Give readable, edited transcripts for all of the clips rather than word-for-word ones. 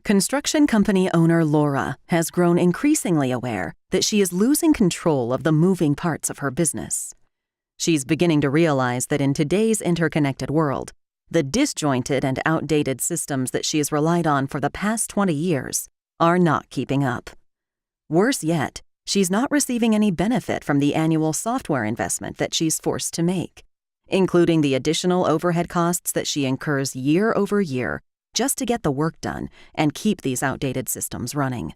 Construction company owner Laura has grown increasingly aware that she is losing control of the moving parts of her business. She's beginning to realize that in today's interconnected world, the disjointed and outdated systems that she has relied on for the past 20 years are not keeping up. Worse yet, she's not receiving any benefit from the annual software investment that she's forced to make, including the additional overhead costs that she incurs year over year just to get the work done and keep these outdated systems running.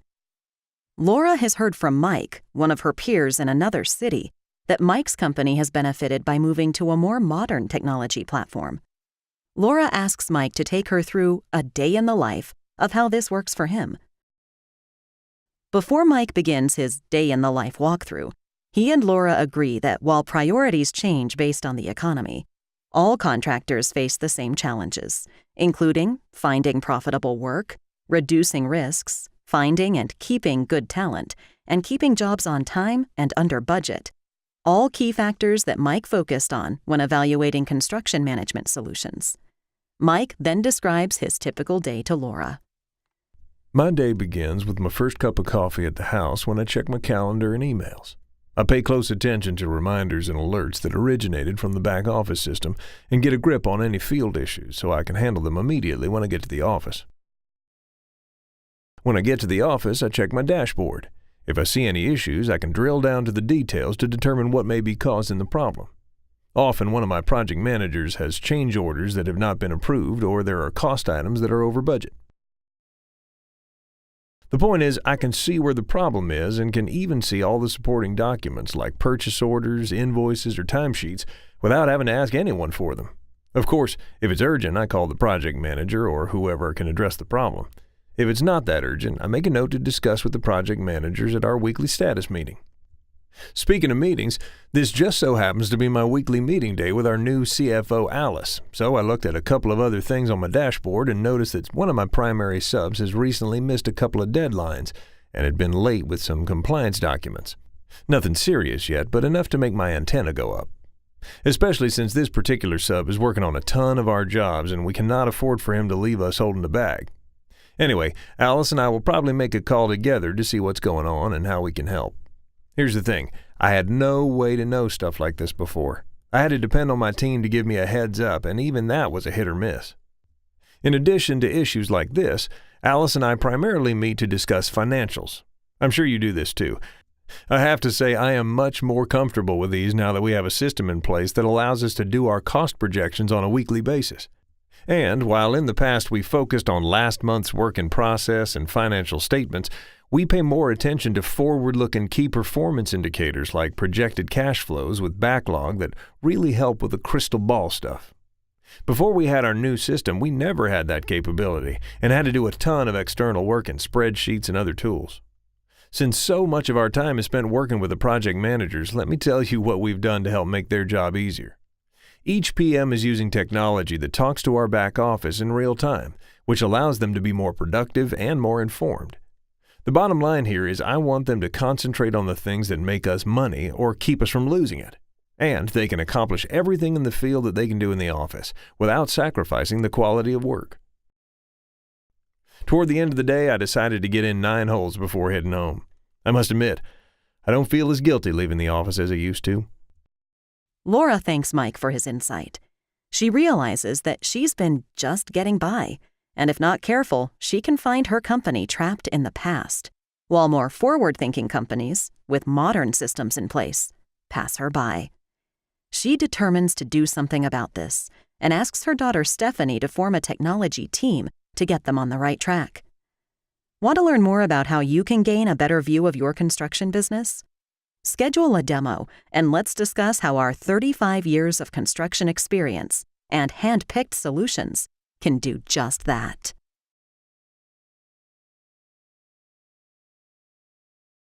Laura has heard from Mike, one of her peers in another city, that Mike's company has benefited by moving to a more modern technology platform. Laura asks Mike to take her through a day in the life of how this works for him. Before Mike begins his day in the life walkthrough, he and Laura agree that while priorities change based on the economy, all contractors face the same challenges, including finding profitable work, reducing risks, finding and keeping good talent, and keeping jobs on time and under budget. All key factors that Mike focused on when evaluating construction management solutions. Mike then describes his typical day to Laura. My day begins with my first cup of coffee at the house when I check my calendar and emails. I pay close attention to reminders and alerts that originated from the back office system and get a grip on any field issues so I can handle them immediately when I get to the office. When I get to the office, I check my dashboard. If I see any issues, I can drill down to the details to determine what may be causing the problem. Often, one of my project managers has change orders that have not been approved, or there are cost items that are over budget. The point is, I can see where the problem is and can even see all the supporting documents like purchase orders, invoices, or timesheets without having to ask anyone for them. Of course, if it's urgent, I call the project manager or whoever can address the problem. If it's not that urgent, I make a note to discuss with the project managers at our weekly status meeting. Speaking of meetings, this just so happens to be my weekly meeting day with our new CFO, Alice, so I looked at a couple of other things on my dashboard and noticed that one of my primary subs has recently missed a couple of deadlines and had been late with some compliance documents. Nothing serious yet, but enough to make my antenna go up. Especially since this particular sub is working on a ton of our jobs and we cannot afford for him to leave us holding the bag. Anyway, Alice and I will probably make a call together to see what's going on and how we can help. Here's the thing, I had no way to know stuff like this before. I had to depend on my team to give me a heads up, and even that was a hit or miss. In addition to issues like this, Alice and I primarily meet to discuss financials. I'm sure you do this too. I have to say I am much more comfortable with these now that we have a system in place that allows us to do our cost projections on a weekly basis. And while in the past we focused on last month's work in process and financial statements, we pay more attention to forward-looking key performance indicators like projected cash flows with backlog that really help with the crystal ball stuff. Before we had our new system, we never had that capability and had to do a ton of external work in spreadsheets and other tools. Since so much of our time is spent working with the project managers, let me tell you what we've done to help make their job easier. Each PM is using technology that talks to our back office in real time, which allows them to be more productive and more informed. The bottom line here is I want them to concentrate on the things that make us money or keep us from losing it. And they can accomplish everything in the field that they can do in the office without sacrificing the quality of work. Toward the end of the day, I decided to get in 9 holes before heading home. I must admit, I don't feel as guilty leaving the office as I used to. Laura thanks Mike for his insight. She realizes that she's been just getting by, and if not careful, she can find her company trapped in the past, while more forward-thinking companies, with modern systems in place, pass her by. She determines to do something about this and asks her daughter Stephanie to form a technology team to get them on the right track. Want to learn more about how you can gain a better view of your construction business? Schedule a demo and let's discuss how our 35 years of construction experience and hand-picked solutions can do just that.